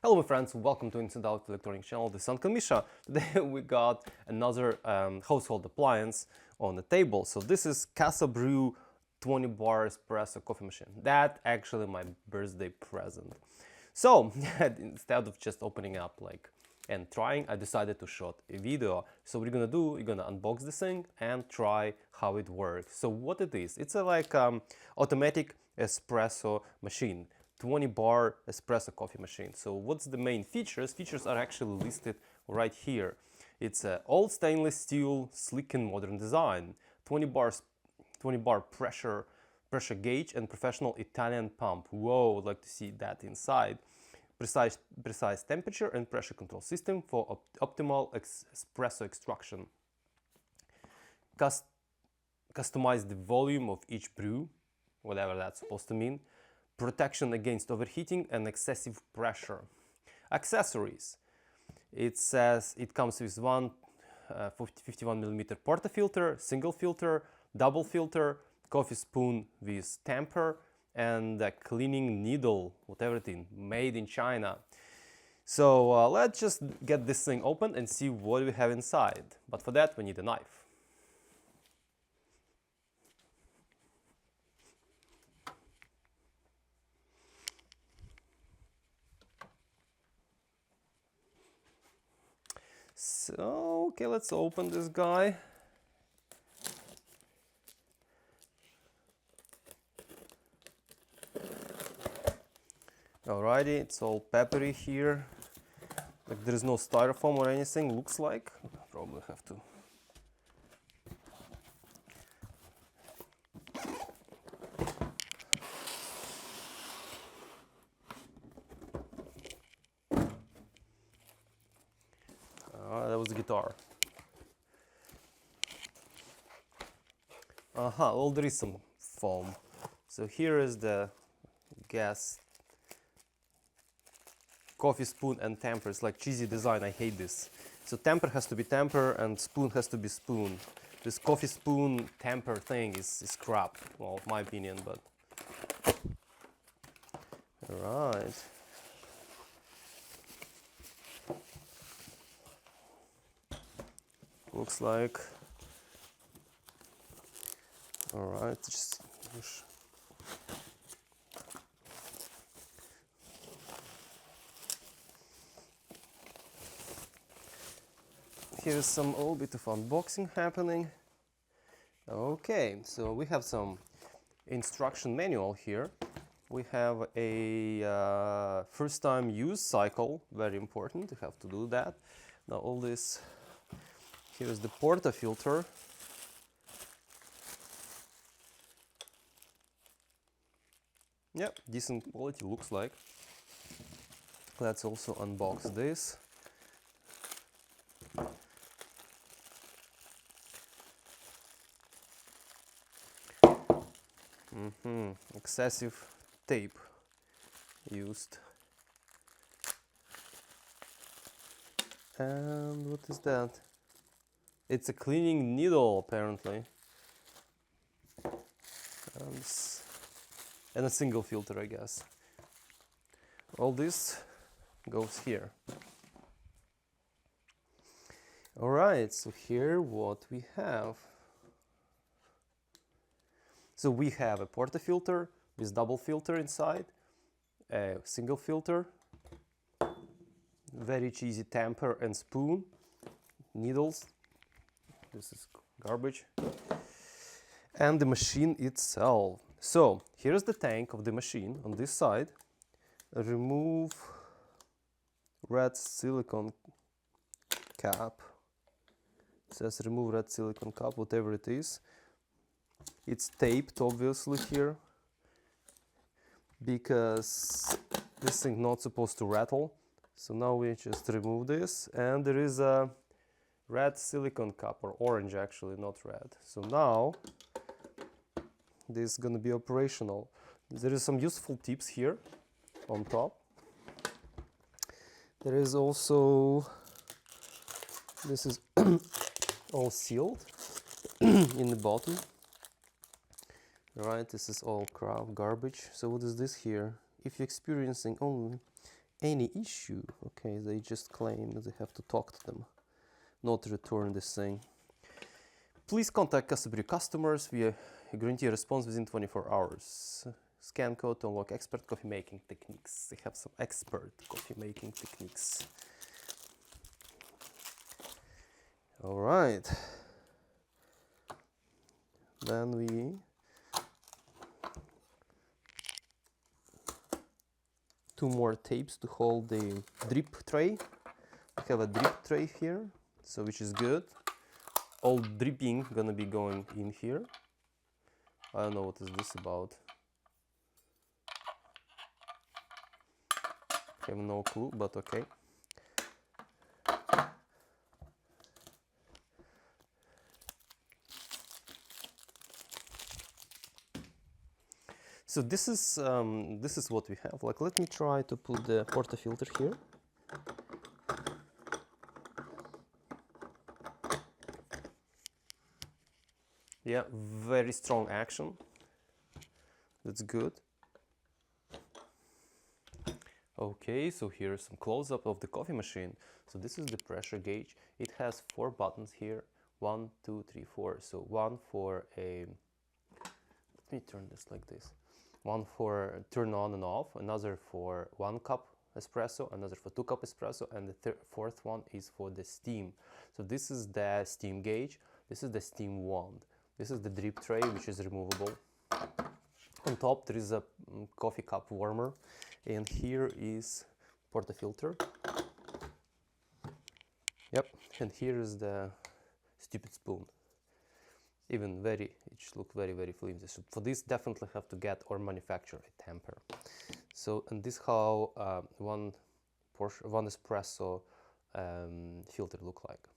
Hello my friends, welcome to Inside Out Electronics channel. This is Uncle Misha. Today we got another household appliance on the table. So this is CASABREWS 20 bar espresso coffee machine. That's actually my birthday present. So instead of just opening up and trying, I decided to shoot a video. So what you're gonna do, you're gonna unbox this thing and try how it works. So what it is, it's a automatic espresso machine. 20 bar espresso coffee machine. So what's the main features? Features are actually listed right here. It's a all stainless steel, sleek and modern design. 20 bar pressure gauge and professional Italian pump. Whoa, I'd like to see that inside. Precise temperature and pressure control system for optimal espresso extraction. Customize the volume of each brew, whatever that's supposed to mean. Protection against overheating and excessive pressure. Accessories. It says it comes with one 51mm portafilter, single filter, double filter, coffee spoon with tamper, and a cleaning needle, whatever it is, made in China. So let's just get this thing open and see what we have inside. But for that we need a knife. So, okay, let's open this guy. Alrighty, it's all peppery here. Like there is no styrofoam or anything, looks like. Probably have to. That was the guitar. Well, there is some foam. So here is the gas coffee spoon and tamper. It's like cheesy design, I hate this. So tamper has to be tamper and spoon has to be spoon. This coffee spoon tamper thing is crap, well, in my opinion, but... Alright. Looks like, all right, just push. Here's some little bit of unboxing happening. Okay, so we have some instruction manual here. We have a first time use cycle, very important, you have to do that. Now all this. Here's the portafilter. Yep, decent quality looks like. Let's also unbox this. Excessive tape used. And what is that? It's a cleaning needle, apparently. And a single filter, I guess. All this goes here. Alright, so here what we have. So we have a portafilter with double filter inside, a single filter, very cheesy tamper and spoon, needles. This is garbage. And the machine itself. So here's the tank of the machine on this side. Remove red silicone cap. It says remove red silicone cap, whatever it is. It's taped obviously here because this thing not supposed to rattle. So now we just remove this, and there is a red silicone cup, or orange actually, not red. So now this is gonna be operational. There is some useful tips here on top. There is also, this is all sealed in the bottom. Right, this is all crap, garbage. So what is this here? If you're experiencing only any issue. Okay, they just claim they have to talk to them, not return this thing. Please contact CASABREWS customers. We guarantee a response within 24 hours. Scan code to unlock expert coffee making techniques. They have some expert coffee making techniques. All right. Then we two more tapes to hold the drip tray. We have a drip tray here, so which is good. All dripping gonna be going in here. I don't know what is this about. I have no clue, but okay. So this is what we have. Like, let me try to put the portafilter here. Yeah, very strong action. That's good. Okay, so here's some close-up of the coffee machine. So this is the pressure gauge. It has 4 buttons here. 1, 2, 3, 4. So one for a, let me turn this like this. One for turn on and off, another for 1 cup espresso, another for 2 cup espresso, and the fourth one is for the steam. So this is the steam gauge. This is the steam wand. This is the drip tray, which is removable. On top there is a coffee cup warmer, and here is portafilter. Yep, and here is the stupid spoon. Even it should look very, very flimsy. So for this, definitely have to get or manufacture a tamper. So, and this how one espresso filter look like.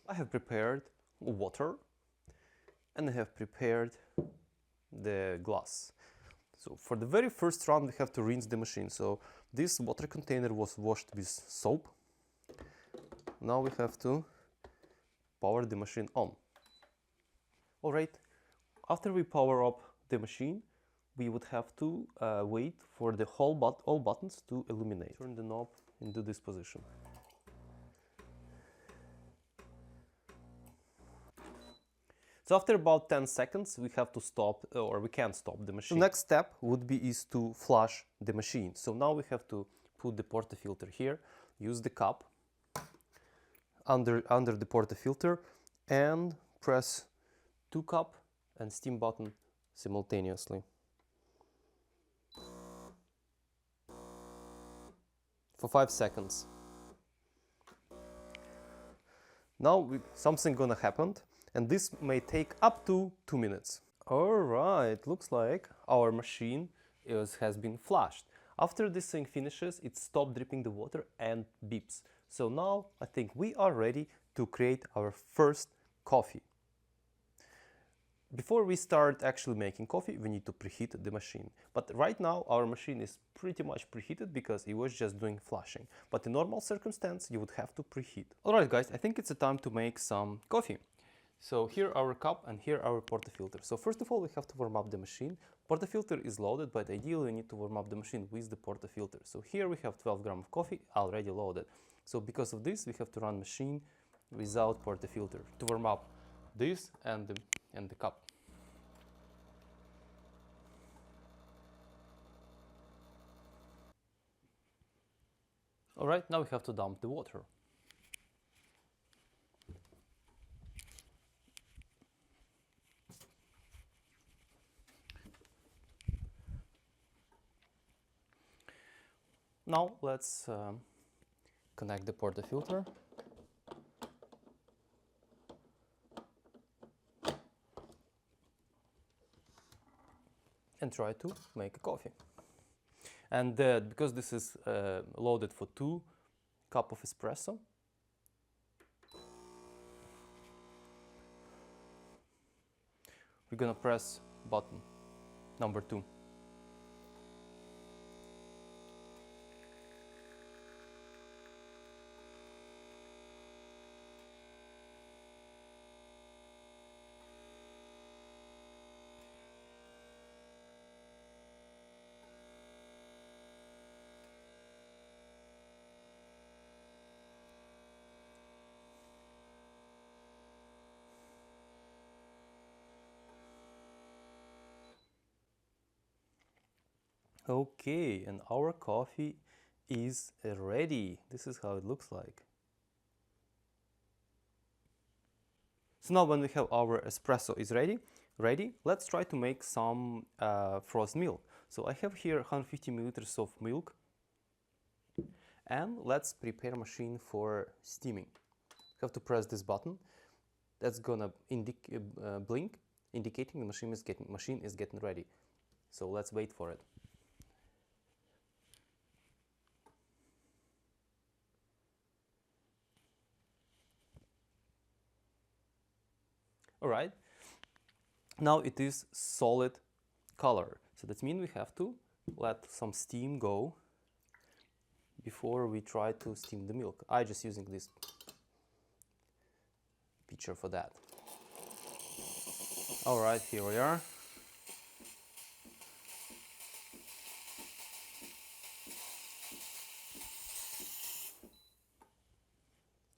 I have prepared water, and I have prepared the glass. So for the very first round, we have to rinse the machine. So this water container was washed with soap. Now we have to power the machine on. All right, after we power up the machine, we would have to wait for the all buttons to illuminate. Turn the knob into this position. So after about 10 seconds, we have to stop, or we can stop the machine. The next step would be to flush the machine. So now we have to put the portafilter here, use the cup under the portafilter, and press 2 cup and steam button simultaneously. For 5 seconds. Now something gonna happen, and this may take up to 2 minutes. Alright, looks like our machine has been flushed. After this thing finishes, it stops dripping the water and beeps. So now I think we are ready to create our first coffee. Before we start actually making coffee, we need to preheat the machine. But right now our machine is pretty much preheated because it was just doing flushing. But in normal circumstance, you would have to preheat. Alright guys, I think it's a time to make some coffee. So here our cup and here our portafilter. So first of all, we have to warm up the machine. Portafilter is loaded, but ideally we need to warm up the machine with the portafilter. So here we have 12 grams of coffee already loaded. So because of this, we have to run machine without portafilter to warm up this and the cup. Alright, now we have to dump the water. Now let's connect the portafilter. And try to make a coffee. And because this is loaded for 2 cups of espresso, we're gonna press button number 2. Okay, and our coffee is ready. This is how it looks like. So now when we have our espresso is ready, let's try to make some frozen milk. So I have here 150 milliliters of milk, and let's prepare machine for steaming. You have to press this button. That's gonna blink, indicating the machine is getting ready. So let's wait for it. All right, now it is solid color. So that means we have to let some steam go before we try to steam the milk. I'm just using this pitcher for that. All right, here we are.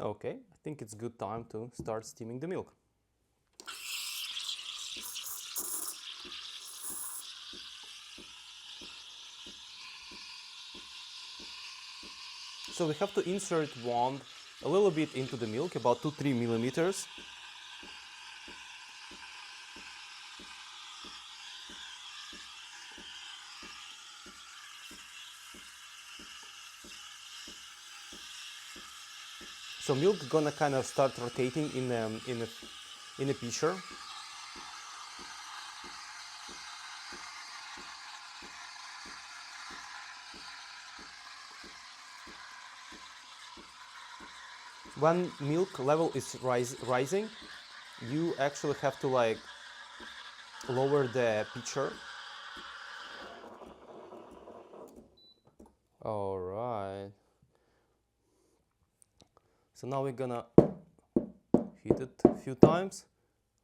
Okay, I think it's good time to start steaming the milk. So we have to insert wand a little bit into the milk, about 2-3 millimeters. So milk gonna kind of start rotating in a pitcher. When milk level is rising, you actually have to like lower the pitcher. All right. So now we're gonna heat it a few times,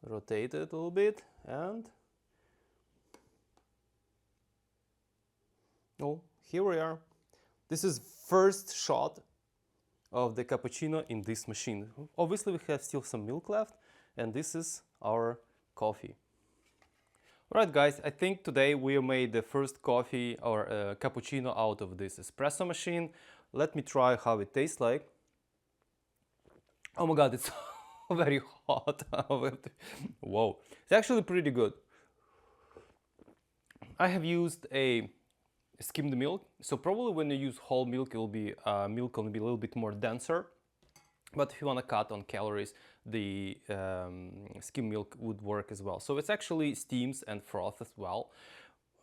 rotate it a little bit, and oh, here we are. This is first shot of the cappuccino in this machine. Obviously we have still some milk left, and this is our coffee. Alright guys, I think today we made the first coffee or cappuccino out of this espresso machine. Let me try how it tastes like. Oh my god, it's very hot. Whoa, it's actually pretty good. I have used a skimmed milk, so probably when you use whole milk, it will be milk will be a little bit more denser. But if you want to cut on calories, the skim milk would work as well. So it's actually steams and froth as well,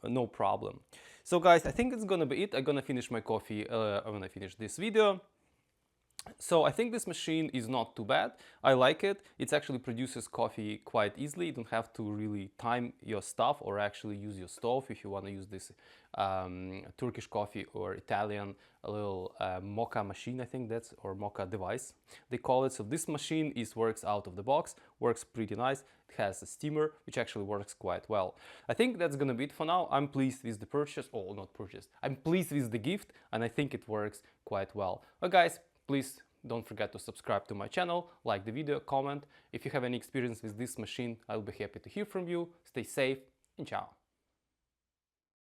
no problem. So guys, I think it's gonna be it. I'm gonna finish my coffee when I finish this video. So I think this machine is not too bad. I like it. It actually produces coffee quite easily. You don't have to really time your stuff or actually use your stove if you want to use this Turkish coffee or Italian, a little mocha machine, I think that's, or mocha device they call it. So this machine works out of the box, works pretty nice. It has a steamer, which actually works quite well. I think that's gonna be it for now. I'm pleased with the purchase, or not purchase. I'm pleased with the gift, and I think it works quite well. But guys, please don't forget to subscribe to my channel, like the video, comment. If you have any experience with this machine, I'll be happy to hear from you. Stay safe and ciao.